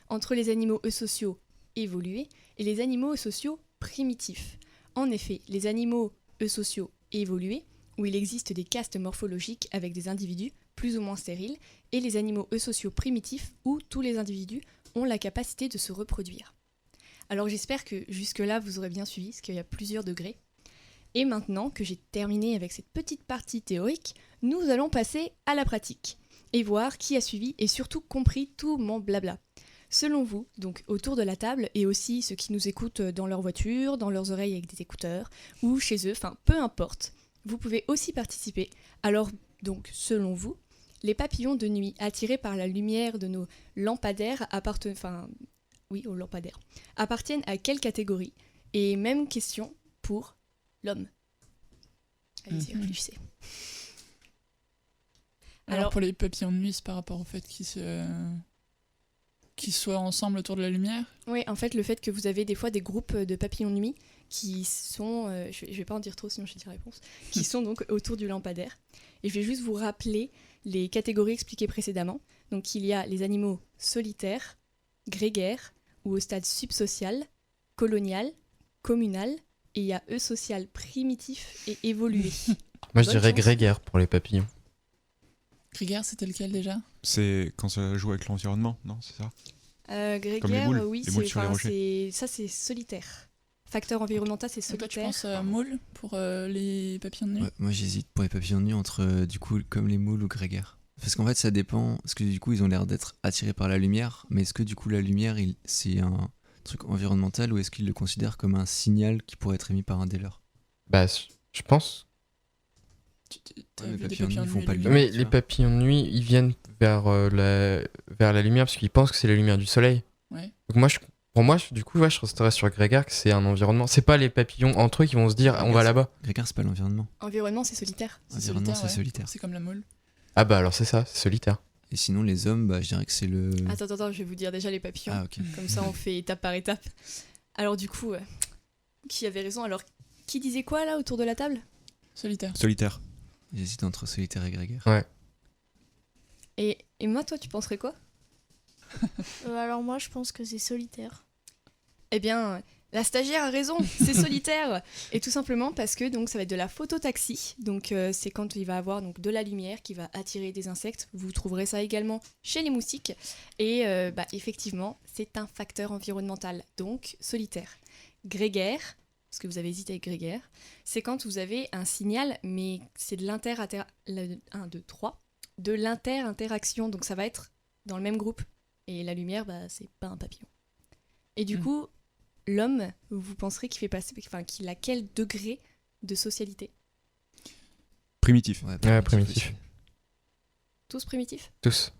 entre les animaux eusociaux évolués et les animaux eusociaux primitifs. En effet, les animaux eusociaux évolués, où il existe des castes morphologiques avec des individus plus ou moins stériles, et les animaux eusociaux primitifs, où tous les individus ont la capacité de se reproduire. Alors j'espère que jusque-là vous aurez bien suivi, parce qu'il y a plusieurs degrés. Et maintenant que j'ai terminé avec cette petite partie théorique, nous allons passer à la pratique, et voir qui a suivi et surtout compris tout mon blabla. Selon vous, donc autour de la table, et aussi ceux qui nous écoutent dans leur voiture, dans leurs oreilles avec des écouteurs, ou chez eux, enfin peu importe, vous pouvez aussi participer. Alors donc, selon vous, les papillons de nuit attirés par la lumière de nos lampadaires appartiennent à quelle catégorie ? Et même question pour l'homme. Allez-y, réfléchissez. Alors pour les papillons de nuit, c'est par rapport au fait qu'ils soient ensemble autour de la lumière ? Oui, en fait, le fait que vous avez des fois des groupes de papillons de nuit qui sont, je vais pas en dire trop sinon je dis la réponse, qui sont donc autour du lampadaire. Et je vais juste vous rappeler les catégories expliquées précédemment. Donc il y a les animaux solitaires, grégaires, ou au stade subsocial, colonial, communal, et il y a eusocial primitif et évolué. Moi je dirais grégaire pour les papillons. Grégaire, c'était lequel déjà ? C'est quand ça joue avec l'environnement, non ? C'est ça ? Grégaire, Comme les moules, oui, les moules sur les rochers. ça c'est solitaire. Facteur environnemental, c'est Toi, tu solitaire. penses moule pour les papillons de nuit ? Ouais, moi j'hésite pour les papillons de nuit entre du coup comme les moules ou grégaires. Parce qu'en fait, ça dépend. Parce que du coup, ils ont l'air d'être attirés par la lumière. Mais est-ce que du coup, la lumière, c'est un truc environnemental ou est-ce qu'ils le considèrent comme un signal qui pourrait être émis par un des leurs? Bah, je pense. T'as Ouais, les vu des papillons de nuit papillons de font nuit pas de lumineux? lumière. Mais tu les vois. papillons de nuit, ils viennent vers la lumière parce qu'ils pensent que c'est la lumière du soleil. Ouais. Donc pour moi, du coup, je resterais sur Grégaire que c'est un environnement. C'est pas les papillons entre eux qui vont se dire on va là-bas. Grégaire, c'est pas l'environnement. Environnement, c'est solitaire. C'est Environnement, solitaire, c'est ouais. solitaire. C'est comme la mole. Ah bah alors c'est ça, c'est solitaire. Et sinon, les hommes, bah, je dirais que c'est le. Attends, je vais vous dire déjà les papillons. Ah, ok. Comme ça, on fait étape par étape. Alors du coup, qui avait raison? Alors, qui disait quoi là autour de la table? Solitaire. Solitaire. J'hésite entre solitaire et grégaire. Et moi, toi, tu penserais quoi? Alors moi, je pense que c'est solitaire. Eh bien, la stagiaire a raison, c'est solitaire. Et tout simplement parce que donc ça va être de la phototaxie. Donc c'est quand il va avoir donc de la lumière qui va attirer des insectes. Vous trouverez ça également chez les moustiques. Et effectivement, c'est un facteur environnemental, donc solitaire. Grégaire, parce que vous avez hésité avec grégaire, c'est quand vous avez un signal, mais c'est de de l'inter-interaction. Donc ça va être dans le même groupe. Et la lumière, c'est pas un papillon. Et du coup, l'homme, vous penserez qu'il a quel degré de socialité? Primitif. Ouais, primitif. aussi. Tous primitifs? Tous.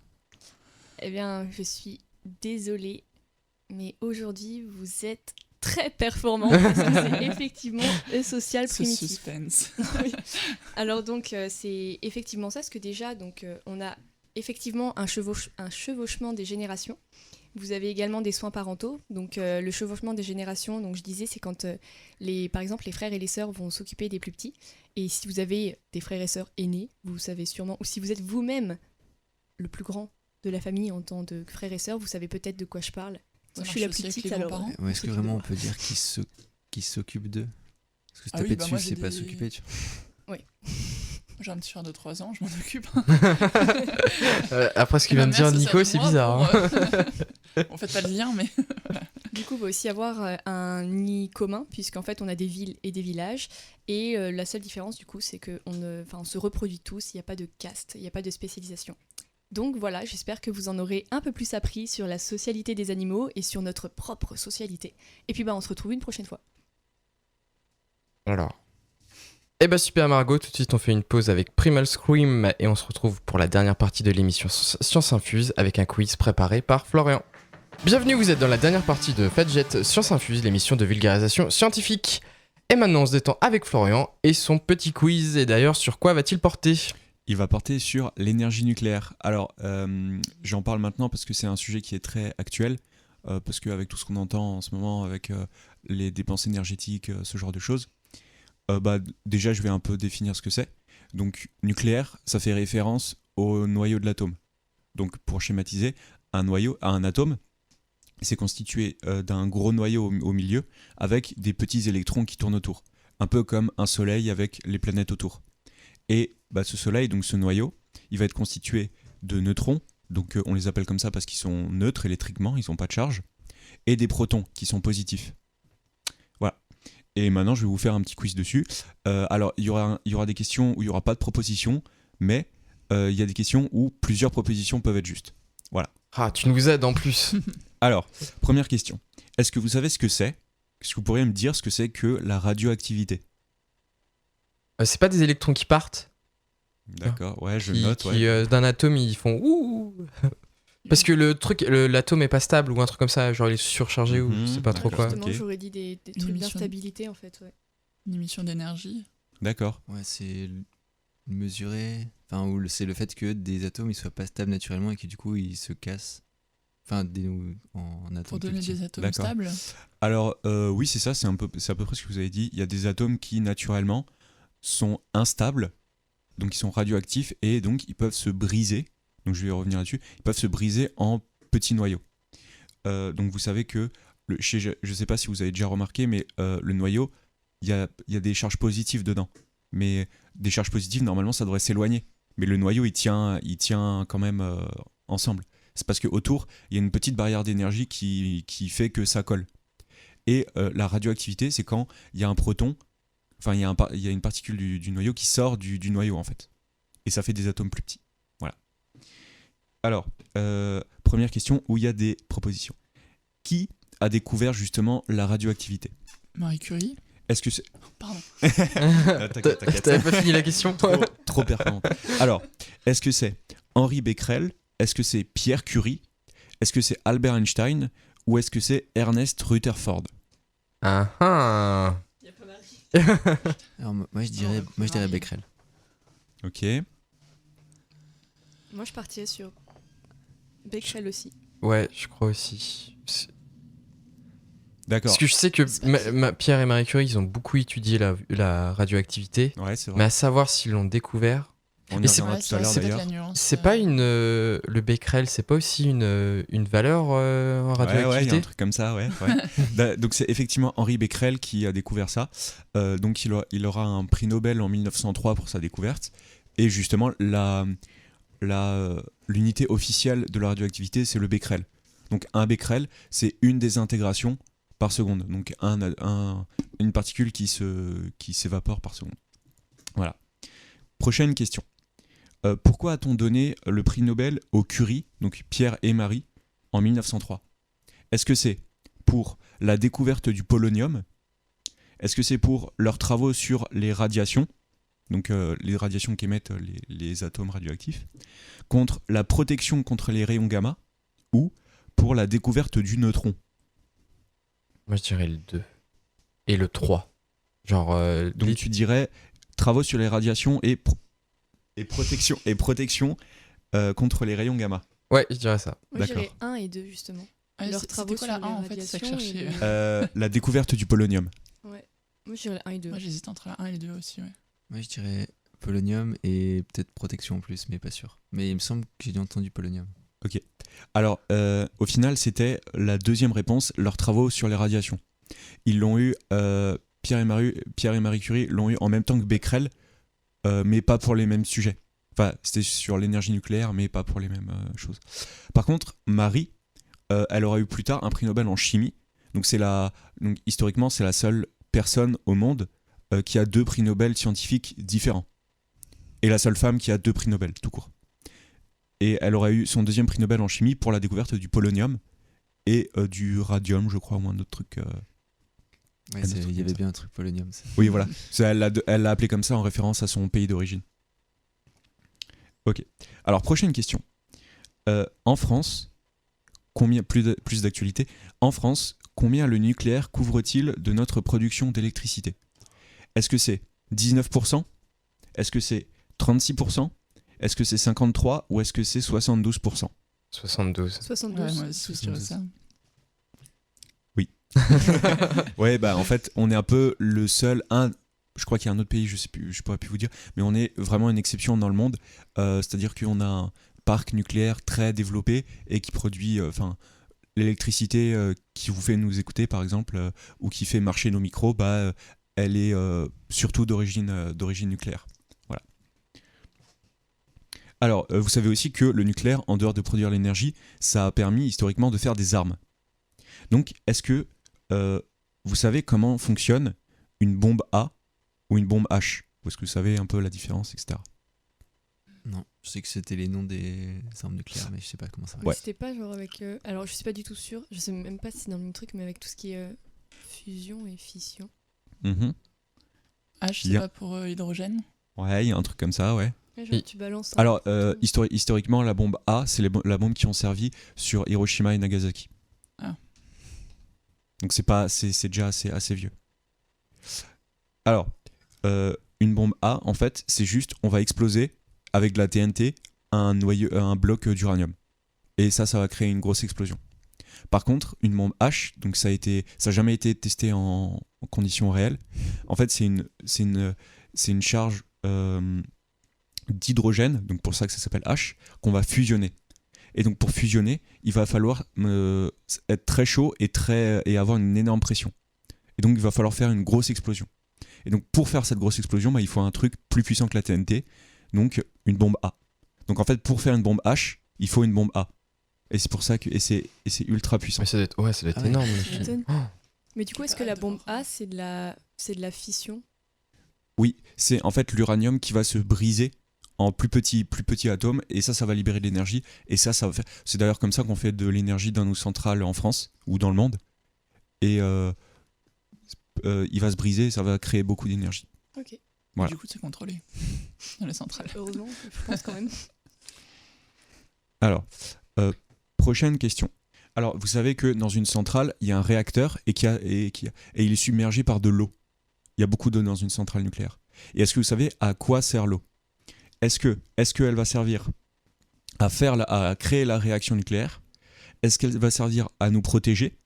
Eh bien, je suis désolée, mais aujourd'hui, vous êtes très performants parce que c'est effectivement social Ce primitif. suspense. Oui. Alors donc, c'est effectivement ça, parce que déjà, donc, on a effectivement un chevauchement des générations. Vous avez également des soins parentaux. Donc le chevauchement des générations, donc je disais, c'est quand par exemple les frères et les sœurs vont s'occuper des plus petits. Et si vous avez des frères et sœurs aînés, vous savez sûrement, ou si vous êtes vous-même le plus grand de la famille en tant que frère et sœur, vous savez peut-être de quoi je parle. Ça Moi, je suis la marche plus aussi avec petite, les alors. grands-parents. Ouais, est-ce que s'occupe vraiment de on moi. peut dire qu'ils s'occupent d'eux? Parce que se Ah oui, taper bah dessus, moi, j'ai c'est pas des- s'occuper. Tu vois. J'ai un petit frère de 3 ans, je m'en occupe. Après ce qu'il Ma vient de mère dire se Nico, sert de c'est moi bizarre. pour, hein. On fait pas le lien, mais Du coup, il va aussi y avoir un nid commun, puisqu'en fait, on a des villes et des villages. Et la seule différence, du coup, c'est qu'on se reproduit tous, il n'y a pas de caste, il n'y a pas de spécialisation. Donc voilà, j'espère que vous en aurez un peu plus appris sur la socialité des animaux et sur notre propre socialité. Et puis, on se retrouve une prochaine fois. Alors. Eh bah super Margot, tout de suite on fait une pause avec Primal Scream et on se retrouve pour la dernière partie de l'émission Science Infuse avec un quiz préparé par Florian. Bienvenue, vous êtes dans la dernière partie de Fadjet Science Infuse, l'émission de vulgarisation scientifique. Et maintenant on se détend avec Florian et son petit quiz. Et d'ailleurs, sur quoi va-t-il porter? Il va porter sur l'énergie nucléaire. Alors, j'en parle maintenant parce que c'est un sujet qui est très actuel, parce qu'avec tout ce qu'on entend en ce moment, avec les dépenses énergétiques, ce genre de choses, déjà je vais un peu définir ce que c'est. Donc, nucléaire, ça fait référence au noyau de l'atome. Donc, pour schématiser, un atome, c'est constitué d'un gros noyau au milieu, avec des petits électrons qui tournent autour. Un peu comme un soleil avec les planètes autour. Et ce soleil, donc ce noyau, il va être constitué de neutrons, donc on les appelle comme ça parce qu'ils sont neutres électriquement, ils n'ont pas de charge, et des protons qui sont positifs. Voilà. Et maintenant, je vais vous faire un petit quiz dessus. Alors, il y aura des questions où il n'y aura pas de propositions, mais il y a des questions où plusieurs propositions peuvent être justes. Voilà. Ah, tu nous aides en plus. Alors, première question. Est-ce que vous savez ce que c'est? Est-ce que vous pourriez me dire ce que c'est que la radioactivité? C'est pas des électrons qui partent? D'accord, ouais, je Qui, note. qui, Ouais. d'un atome ils font ouh. Parce que l'atome est pas stable ou un truc comme ça, genre il est surchargé ou je sais pas trop d'accord. quoi. Justement, ok. j'aurais dit des trucs L'émission. d'instabilité, en fait. Ouais. une émission d'énergie. D'accord. Ouais, c'est mesurer. Enfin, ou c'est le fait que des atomes ils soient pas stables naturellement et que du coup ils se cassent. Enfin, en atomes Pour plus donner petits. des atomes D'accord. stables. Alors, oui, c'est ça, c'est à peu près ce que vous avez dit. Il y a des atomes qui, naturellement, sont instables, donc ils sont radioactifs, et donc ils peuvent se briser. Donc je vais revenir là-dessus. Ils peuvent se briser en petits noyaux. Donc vous savez que, je ne sais pas si vous avez déjà remarqué, mais le noyau, il y a des charges positives dedans. Mais des charges positives, normalement, ça devrait s'éloigner. Mais le noyau, il tient quand même ensemble. C'est parce qu'autour, il y a une petite barrière d'énergie qui fait que ça colle. Et la radioactivité, c'est quand il y a un proton, enfin il y a une particule du noyau qui sort du noyau en fait. Et ça fait des atomes plus petits. Voilà. Alors, première question où il y a des propositions. Qui a découvert justement la radioactivité? Marie Curie. Est-ce que c'est... Pardon. T'inquiète. T'avais pas fini la question? Trop performante. Alors, est-ce que c'est Henri Becquerel? Est-ce que c'est Pierre Curie? Est-ce que c'est Albert Einstein? Ou est-ce que c'est Ernest Rutherford? Ah ah. Il y a pas Marie. Alors, moi je dirais Becquerel. Ok. Moi, je partirais sur Becquerel aussi. Ouais, je crois aussi. D'accord. Parce que je sais que Pierre et Marie Curie, ils ont beaucoup étudié la radioactivité, Ouais, c'est mais vrai. à savoir s'ils l'ont découvert. On y Et c'est- reviendra tout à l'heure c'est d'ailleurs. peut-être la nuance. C'est pas le Becquerel, c'est pas aussi une valeur en Ouais, il y a radioactivité? un truc comme ça, ouais. Donc c'est effectivement Henri Becquerel qui a découvert ça. Donc il aura un prix Nobel en 1903 pour sa découverte. Et justement, l'unité officielle de la radioactivité, c'est le becquerel. Donc un becquerel, c'est une désintegration par seconde. Donc une particule qui s'évapore par seconde. Voilà. Prochaine question. Pourquoi a-t-on donné le prix Nobel aux Curie, donc Pierre et Marie, en 1903 ? Est-ce que c'est pour la découverte du polonium ? Est-ce que c'est pour leurs travaux sur les radiations ? Donc les radiations qu'émettent les atomes radioactifs, contre la protection contre les rayons gamma, ou pour la découverte du neutron. Moi, je dirais le 2. Et le 3. Genre. Donc tu dirais travaux sur les radiations et protection contre les rayons gamma. Ouais, je dirais ça. Moi, je D'accord. dirais 1 et 2, justement. Ouais, Leurs c'était travaux quoi la sur 1 les en fait, c'est ça que je radiations et cherchais. le- La découverte du polonium. Ouais. Moi, je dirais 1 et 2. Moi j'hésite entre la 1 et le 2 aussi, ouais. Moi je dirais polonium et peut-être protection en plus, mais pas sûr. Mais il me semble que j'ai entendu polonium. Alors, au final, c'était la deuxième réponse, leurs travaux sur les radiations. Ils l'ont eu, Pierre et Marie Curie l'ont eu en même temps que Becquerel, mais pas pour les mêmes sujets. Enfin, c'était sur l'énergie nucléaire, mais pas pour les mêmes choses. Par contre, Marie, elle aura eu plus tard un prix Nobel en chimie. Donc, historiquement, c'est la seule personne au monde qui a 2 prix Nobel scientifiques différents. Et la seule femme qui a 2 prix Nobel, tout court. Et elle aura eu son deuxième prix Nobel en chimie pour la découverte du polonium et du radium, je crois, ou un autre truc. Ouais, Un autre il y comme avait ça. bien un truc polonium. Ça. Oui, voilà. Elle l'a appelé comme ça en référence à son pays d'origine. Ok. Alors, prochaine question. En France, plus d'actualité. En France, combien le nucléaire couvre-t-il de notre production d'électricité ? Est-ce que c'est 19% ? Est-ce que c'est 36% ? Est-ce que c'est 53% ou est-ce que c'est 72% ? 72. 72. Ouais, moi aussi, je dirais ça. Ouais, bah en fait, on est un peu le seul. Je crois qu'il y a un autre pays, je sais plus, je pourrais plus vous dire, mais on est vraiment une exception dans le monde. C'est-à-dire qu'on a un parc nucléaire très développé et qui produit, l'électricité qui vous fait nous écouter, par exemple, ou qui fait marcher nos micros, elle est surtout d'origine nucléaire. Voilà. Alors, vous savez aussi que le nucléaire, en dehors de produire l'énergie, ça a permis historiquement de faire des armes. Donc, est-ce que vous savez comment fonctionne une bombe A ou une bombe H ? Ou est-ce que vous savez un peu la différence, etc. Non, je sais que c'était les noms des armes nucléaires, mais je sais pas comment ça va. Ouais. C'était pas genre avec. Alors, je suis pas du tout sûre. Je sais même pas si c'est dans le même truc, mais avec tout ce qui est fusion et fission. Mhm. H, c'est Bien. pas pour l'hydrogène. Ouais, il y a un truc comme ça, ouais. Ouais, genre, Et- tu balances. Alors, historiquement, la bombe A, c'est la bombe qui ont servi sur Hiroshima et Nagasaki. Ah. Donc c'est déjà assez vieux. Alors, une bombe A, en fait, c'est juste, on va exploser avec de la TNT un bloc d'uranium. Et ça va créer une grosse explosion. Par contre, une bombe H, donc ça a jamais été testé en conditions réelles. En fait, c'est une charge d'hydrogène, donc pour ça que ça s'appelle H, qu'on va fusionner. Et donc pour fusionner, il va falloir être très chaud et avoir une énorme pression. Et donc il va falloir faire une grosse explosion. Et donc pour faire cette grosse explosion, il faut un truc plus puissant que la TNT, donc une bombe A. Donc en fait, pour faire une bombe H, il faut une bombe A. Et c'est pour ça que c'est ultra puissant. Mais ça doit être Ah ouais. énorme. Tu m'étonnes. Mais du coup, est-ce que la bombe A, c'est de la fission ? Oui, c'est en fait l'uranium qui va se briser en plus petits atomes, et ça va libérer de l'énergie, et ça va faire... C'est d'ailleurs comme ça qu'on fait de l'énergie dans nos centrales en France, ou dans le monde, et il va se briser, ça va créer beaucoup d'énergie. Ok. Voilà. Du coup, c'est contrôlé dans la centrale. Heureusement, je pense quand même. Alors, prochaine question. Alors, vous savez que dans une centrale, il y a un réacteur et il est submergé par de l'eau. Il y a beaucoup d'eau dans une centrale nucléaire. Et est-ce que vous savez à quoi sert l'eau ? Est-ce qu'elle va servir à créer la réaction nucléaire ? Est-ce qu'elle va servir à nous protéger ?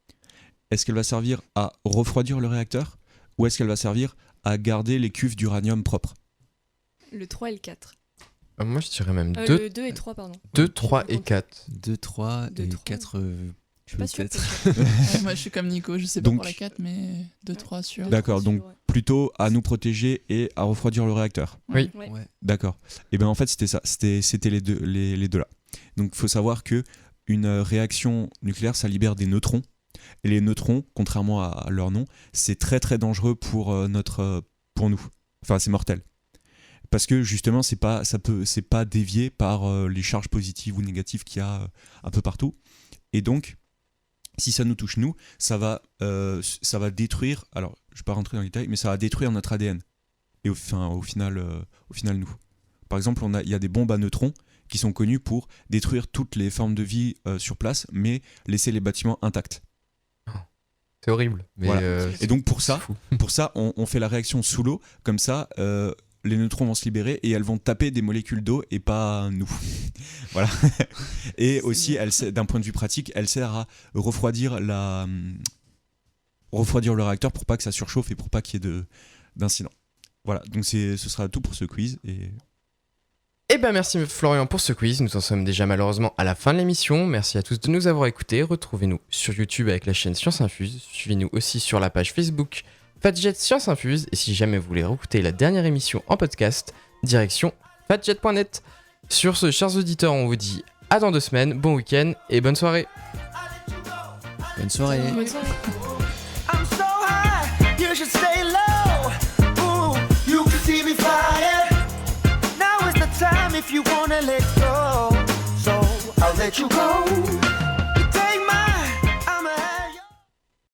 Est-ce qu'elle va servir à refroidir le réacteur ? Ou est-ce qu'elle va servir à garder les cuves d'uranium propres ? Le 3 et le 4. Moi, je dirais même Le 2 et 3, pardon. 2, 3 et 4. 2, 3 Deux, et trois. 4 Je suis pas sûre. peut-être. Ouais, moi, je suis comme Nico, je sais pas Donc- pour la 4, mais 2-3 sûr. D'accord, donc plutôt à nous protéger et à refroidir le réacteur. Oui. Ouais. Ouais. D'accord. Et bien en fait c'était ça, c'était les deux là. Donc il faut savoir que une réaction nucléaire ça libère des neutrons. Et les neutrons, contrairement à leur nom, c'est très très dangereux pour nous. Enfin c'est mortel. Parce que justement c'est pas dévié par les charges positives ou négatives qu'il y a un peu partout. Et donc si ça nous touche nous, ça va détruire. Alors je vais pas rentrer dans les détails, mais ça va détruire notre ADN. Et au final nous. Par exemple, il y a des bombes à neutrons qui sont connues pour détruire toutes les formes de vie sur place, mais laisser les bâtiments intacts. C'est horrible. Mais Voilà. Et donc pour c'est ça, fou. on fait la réaction sous l'eau, comme ça, les neutrons vont se libérer et elles vont taper des molécules d'eau et pas nous. Voilà. Et aussi, d'un point de vue pratique, elle sert à refroidir le réacteur pour pas que ça surchauffe et pour pas qu'il y ait d'incident. Voilà, donc ce sera tout pour ce quiz. Eh ben merci Florian pour ce quiz, nous en sommes déjà malheureusement à la fin de l'émission, merci à tous de nous avoir écoutés, retrouvez-nous sur YouTube avec la chaîne Science Infuse, suivez-nous aussi sur la page Facebook Fadjet Science Infuse, et si jamais vous voulez réécouter la dernière émission en podcast, direction fadjet.net. Sur ce, chers auditeurs, on vous dit à dans 2 semaines, bon week-end et bonne soirée. Bonne soirée. Bonne soirée. I'm so high, you should stay low. Ooh, you can see me flying. Now is the time if you wanna let go. So I'll let you go.